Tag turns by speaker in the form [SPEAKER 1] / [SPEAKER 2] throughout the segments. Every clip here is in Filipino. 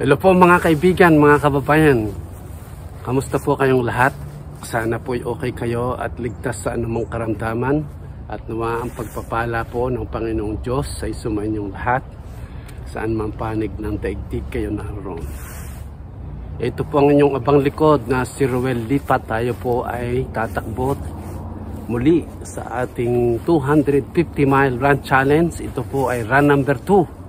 [SPEAKER 1] Hello po mga kaibigan, mga kababayan. Kamusta po kayong lahat? Sana po okay kayo at ligtas sa anumang karamdaman. At nawa ang pagpapala po ng Panginoong Diyos sa isumainyong lahat. Saan man panig ng daigdig kayo naroon. Ito po ang inyong abang likod na si Ruel Lipat. Tayo po ay tatakbo muli sa ating 250 mile run challenge. Ito po ay run number 2.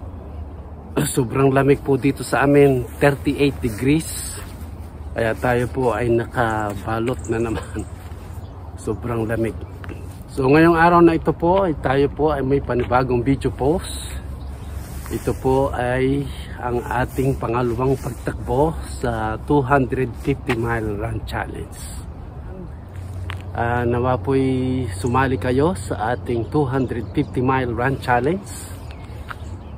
[SPEAKER 1] Sobrang lamig po dito sa amin, 38 degrees. Kaya tayo po ay nakabalot na naman. Sobrang lamig. So ngayong araw na ito po ay tayo po ay may panibagong video post. Ito po ay ang ating pangalawang pagtakbo sa 250 mile run challenge. Nawa po'y sumali kayo sa ating 250 mile run challenge.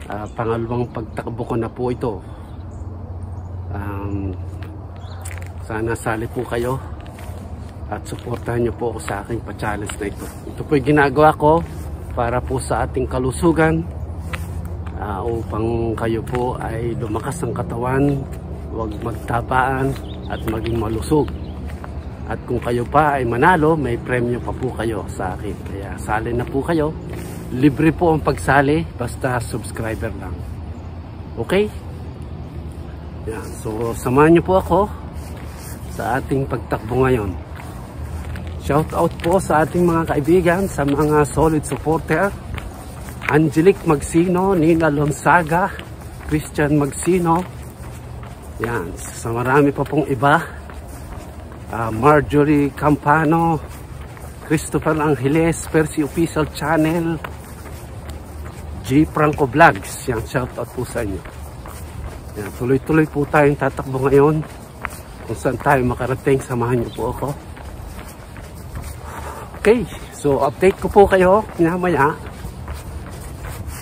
[SPEAKER 1] Pangalawang pagtakbo ko na po ito. Sana sali po kayo at suportahan nyo po ako sa aking pa-challenge na ito. Ito po yung ginagawa ko para po sa ating kalusugan, upang kayo po ay lumakas ang katawan, huwag magtapaan at maging malusog. At kung kayo pa ay manalo, may premyo pa po kayo sa akin. Kaya sali na po kayo. Libre po ang pagsali, basta subscriber lang. Okay? Yan. So, samahan niyo po ako sa ating pagtakbo ngayon. Shout out po sa ating mga kaibigan, sa mga solid supporter. Angelic Magsino, Nina Lonsaga, Christian Magsino. Yan. Sa marami pa pong iba. Marjorie Campano, Christopher Angeles, Percy Official Channel, G. Franco Vlogs. Yan, shout out po sa inyo. Yan, tuloy-tuloy po tayong tatakbo ngayon. Kung saan tayo makarating, samahan niyo po ako. Okay, so update ko po kayo maya.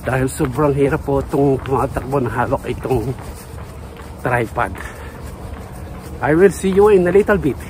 [SPEAKER 1] Dahil sobrang hirap po itong tumatakbo na hawak itong tripod. I will see you in a little bit.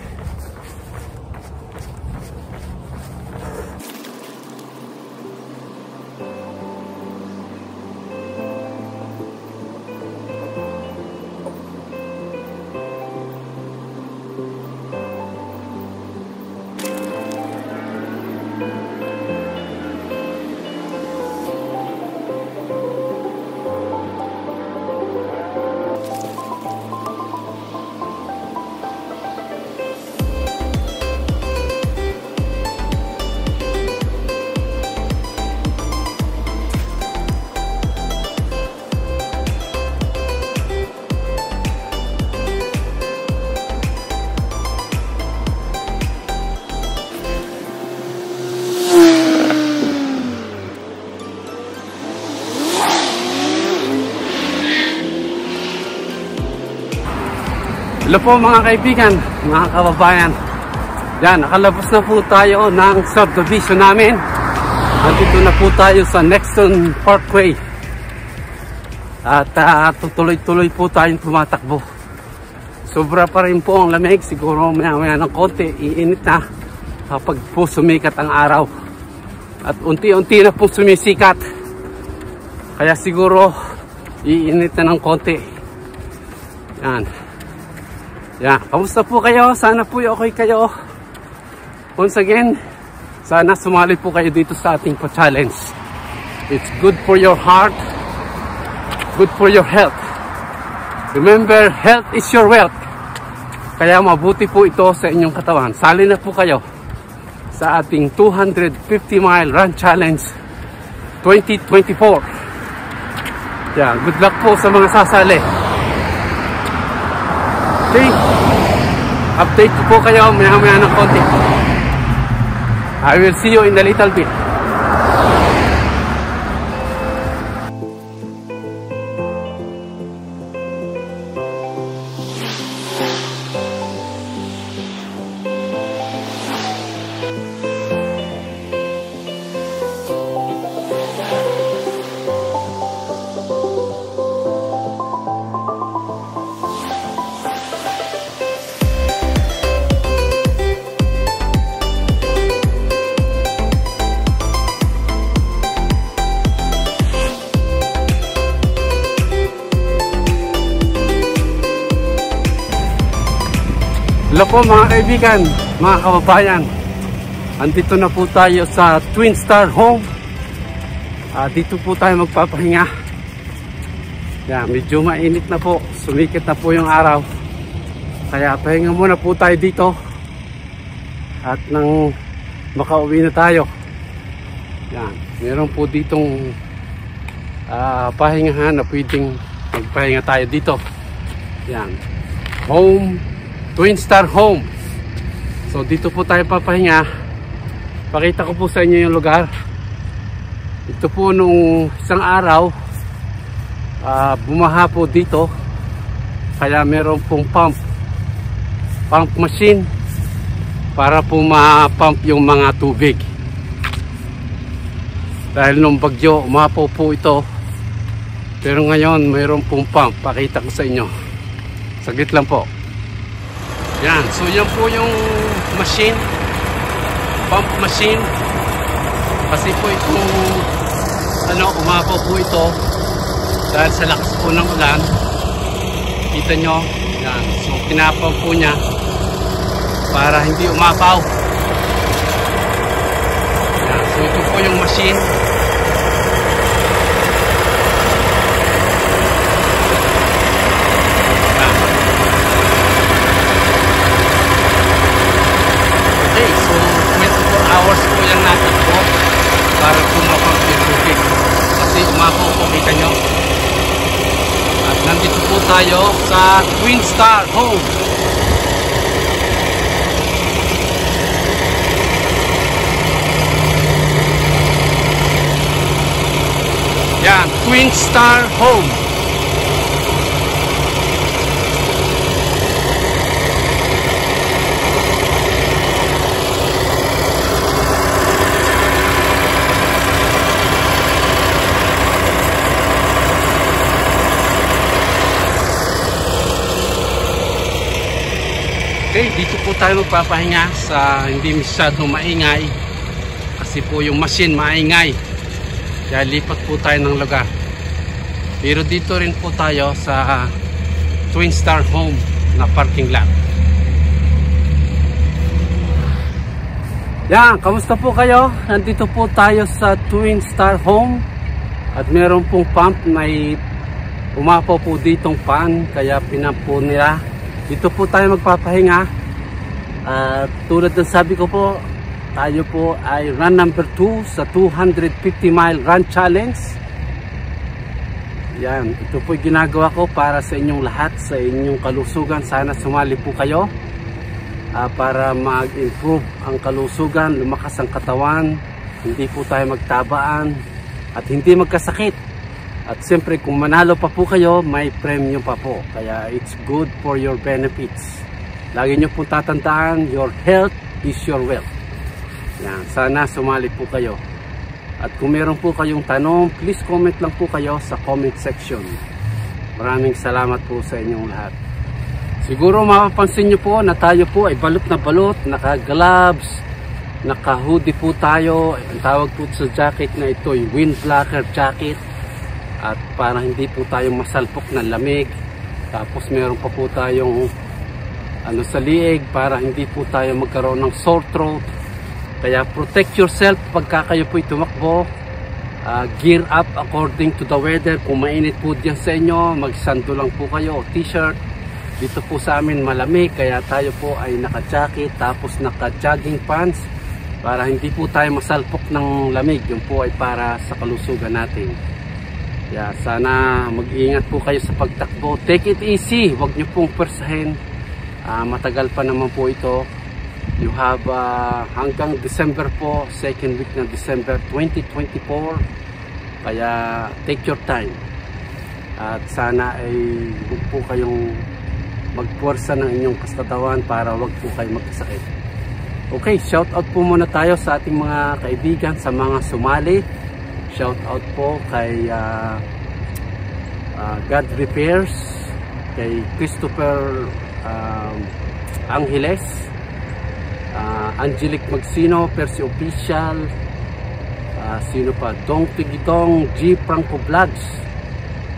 [SPEAKER 1] Hello po mga kaibigan, mga kababayan. Yan, nakalabas na po tayo ng subdivision namin. At dito na po tayo sa Nexon Parkway. At tutuloy-tuloy po tayong tumatakbo. Sobra pa rin po ang lamig. Siguro maya-maya ng konti, iinit na kapag po sumikat ang araw. At unti-unti na po sumisikat. Kaya siguro iinit na ng konti. Yan. Yeah, kamusta po kayo? Sana po okay kayo. Once again, sana sumali po kayo dito sa ating pa-challenge. It's good for your heart, good for your health. Remember, health is your wealth. Kaya mabuti po ito sa inyong katawan. Sali na po kayo sa ating 250 mile run challenge 2024. Yeah, good luck po sa mga sasali. Okay, update ko po kayo maya-maya ng konti. I will see you in a little bit. Hello po mga kaibigan, mga kababayan. Andito na po tayo sa Twin Star Home. Dito po tayo magpapahinga. Medyo mainit na po, sumikit na po yung araw. Kaya pahinga muna po tayo dito. At nang makauwi na tayo. Meron po ditong pahingahan na pwedeng magpahinga tayo dito. Home, Twin Star Home. So dito po tayo papahinga. Pakita ko po sa inyo yung lugar. Ito po nung isang araw, bumaha po dito. Kaya meron pong pump machine para po ma-pump yung mga tubig. Dahil nung bagyo, umapaw po ito. Pero ngayon, mayroon pong pump. Pakita ko sa inyo. Saglit lang po. So yan po yung machine. Pump machine. Kasi po itong umapaw po ito. Dahil sa lakas po ng ulan. Kita nyo. So pinapaw po niya para hindi umapaw. So ito po yung machine. Okay, so 24 hours po yan natin po para pumapang yung tubig. Kasi umapaw po, kita nyo. At nandito po tayo sa Twin Star Home. Twin Star Home. Okay, dito po tayo magpapahinga sa hindi masyadong maingay. Kasi po yung machine maingay. Kaya lipat po tayo ng lugar. Pero dito rin po tayo sa Twin Star Home na parking lot. Kamusta po kayo? Nandito po tayo sa Twin Star Home. At meron pong pump, may umapaw po ditong pan. Kaya pinampo nila. Dito po tayo magpapahinga. Tulad ng sabi ko po, tayo po ay run number 2 sa 250 mile run challenge. Ito po ginagawa ko para sa inyong lahat, sa inyong kalusugan. Sana sumali po kayo para mag-improve ang kalusugan, lumakas ang katawan, hindi po tayo magtabaan at hindi magkasakit. At siyempre kung manalo pa po kayo, may premium pa po. Kaya it's good for your benefits. Lagi nyo po tatandaan, your health is your wealth. Sana sumali po kayo. At kung meron po kayong tanong, please comment lang po kayo sa comment section. Maraming salamat po sa inyong lahat. Siguro mapapansin nyo po na tayo po ay balot na balot, naka-gloves, naka-hoodie po tayo. Ang tawag po sa jacket na ito ay wind blocker jacket. At para hindi po tayo masalpok ng lamig. Tapos meron pa po tayong sa liig para hindi po tayo magkaroon ng sore throat. Kaya protect yourself pagka kayo po'y tumakbo. Gear up according to the weather. Kung mainit po dyan sa inyo, magsando lang po kayo, t-shirt. Dito po sa amin malamig, kaya tayo po ay naka-jacket tapos naka-jogging pants para hindi po tayo masalpok ng lamig. Yun po ay para sa kalusugan natin. Kaya sana mag-iingat po kayo sa pagtakbo. Take it easy, huwag nyo pong persahin. Matagal pa naman po ito. You have hanggang December po, second week ng December 2024. Kaya take your time. At sana ay huwag po kayong magpuwersa ng inyong katawan para huwag po kayo magkasakit. Okay, shout out po muna tayo sa ating mga kaibigan, sa mga sumali. Shout out po kay God Repairs, kay Christopher Angeles, Angelic Magsino, Percy Official, sino pa, Dong Tigidong, G. Franco Vlogs,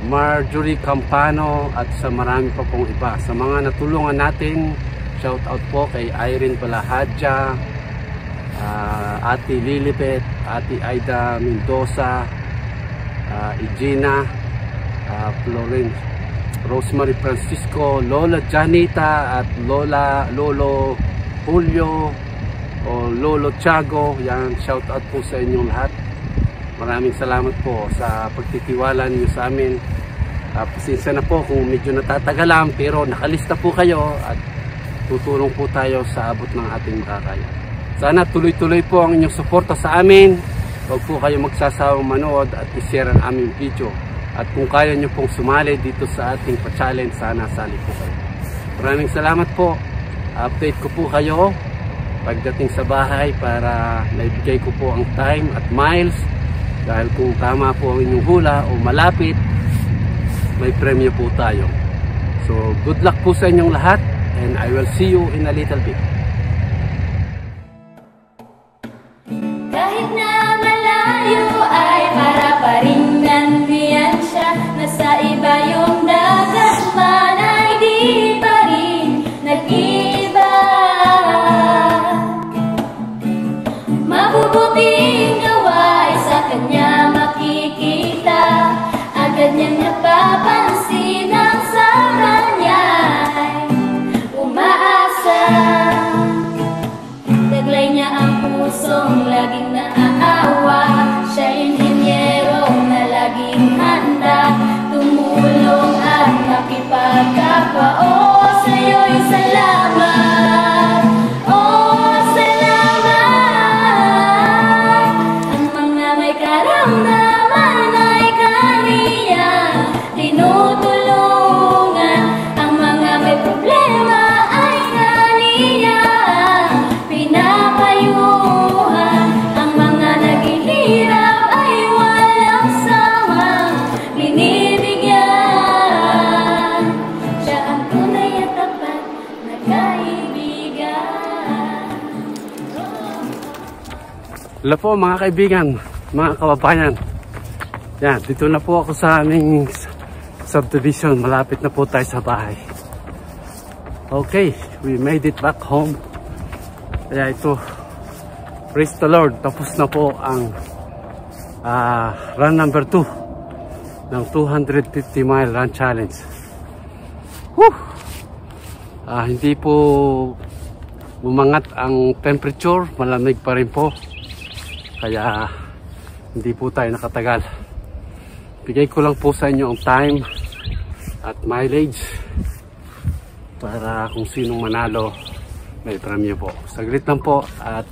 [SPEAKER 1] Marjorie Campano, at sa marami pa pong iba. Sa mga natulungan natin, shout out po kay Irene Balahadja, Ate Lilibet, Ate Aida Mendoza, Egina, Florence, Rosemary Francisco, Lola Janita at Lolo Julio o Lolo Tiago. Yan, shout out po sa inyong lahat. Maraming salamat po sa pagtitiwala niyo sa amin. Pasensya na po kung medyo natatagalan, pero nakalista po kayo at tutulong po tayo sa abot ng ating makakaya. Sana tuloy-tuloy po ang inyong suporta sa amin. Huwag po kayo magsasawang manood at i-share ang aming video. At kung kaya nyo pong sumali dito sa ating pa-challenge, sana sali po kayo. Maraming salamat po. Update ko po kayo pagdating sa bahay para naibigay ko po ang time at miles. Dahil kung tama po ang inyong hula o malapit, may premyo po tayo. So good luck po sa inyong lahat, and I will see you in a little bit.
[SPEAKER 2] Kahit na malayo ay para pa rin nandiyan siya. Nasa iba yung dagat man ay di pa rin nag-iba. Mabubuting gawa ay sa kanya makikita. Agad niyang napapansin ang sa kanya'y umaasa. Taglay niya ang pusong laging naaawa. Siya inhinyero na laging handa tumulong at makipagkapwa. Oh, sa'yo'y salamat. Oh, salamat. Ang mga may karamdaman ay kaniya tinutulungan. Ang mga may problema ay kaniya pinapayuhan. Ang mga naghihirap ay walang sawang binibigyan. Siya ang tunay at tapat na kaibigan.
[SPEAKER 1] Hello po mga kaibigan, mga kababayan. Yan, dito na po ako sa aming subdivision. Malapit na po tayo sa bahay. Okay, we made it back home. Kaya ito, praise the Lord, tapos na po ang run number 2 ng 250 mile run challenge. Woo! Hindi po umangat ang temperature, malamig pa rin po. Kaya hindi po tayo nakatagal. Bigay ko lang po sa inyo ang time at mileage para kung sinong manalo may premyo po. Saglit lang po at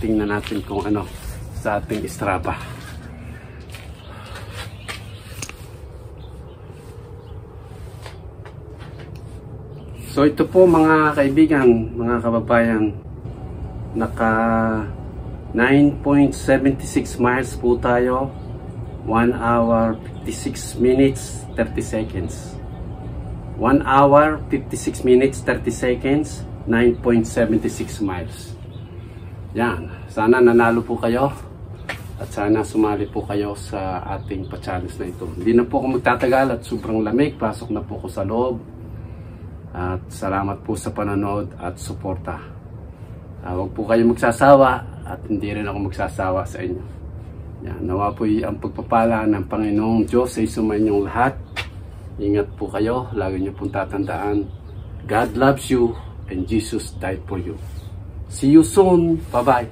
[SPEAKER 1] tingnan natin kung ano sa ating Strava. So ito po mga kaibigan, mga kababayan, naka 9.76 miles po tayo. 1 hour 56 minutes 30 seconds. 1 hour 56 minutes 30 seconds, 9.76 miles. Yan, sana nanalo po kayo at sana sumali po kayo sa ating pa-challenge na ito. Hindi na po ako magtatagal at sobrang lamig, pasok na po ako sa loob. At salamat po sa panonood at suporta. Huwag po kayo magsasawa at hindi rin ako magsasawa sa inyo. Yan, nawa po ang pagpapala ng Panginoong Diyos sa isumainyong lahat. Ingat po kayo, lagi niyo pong tatandaan, God loves you and Jesus died for you. See you soon. Bye-bye.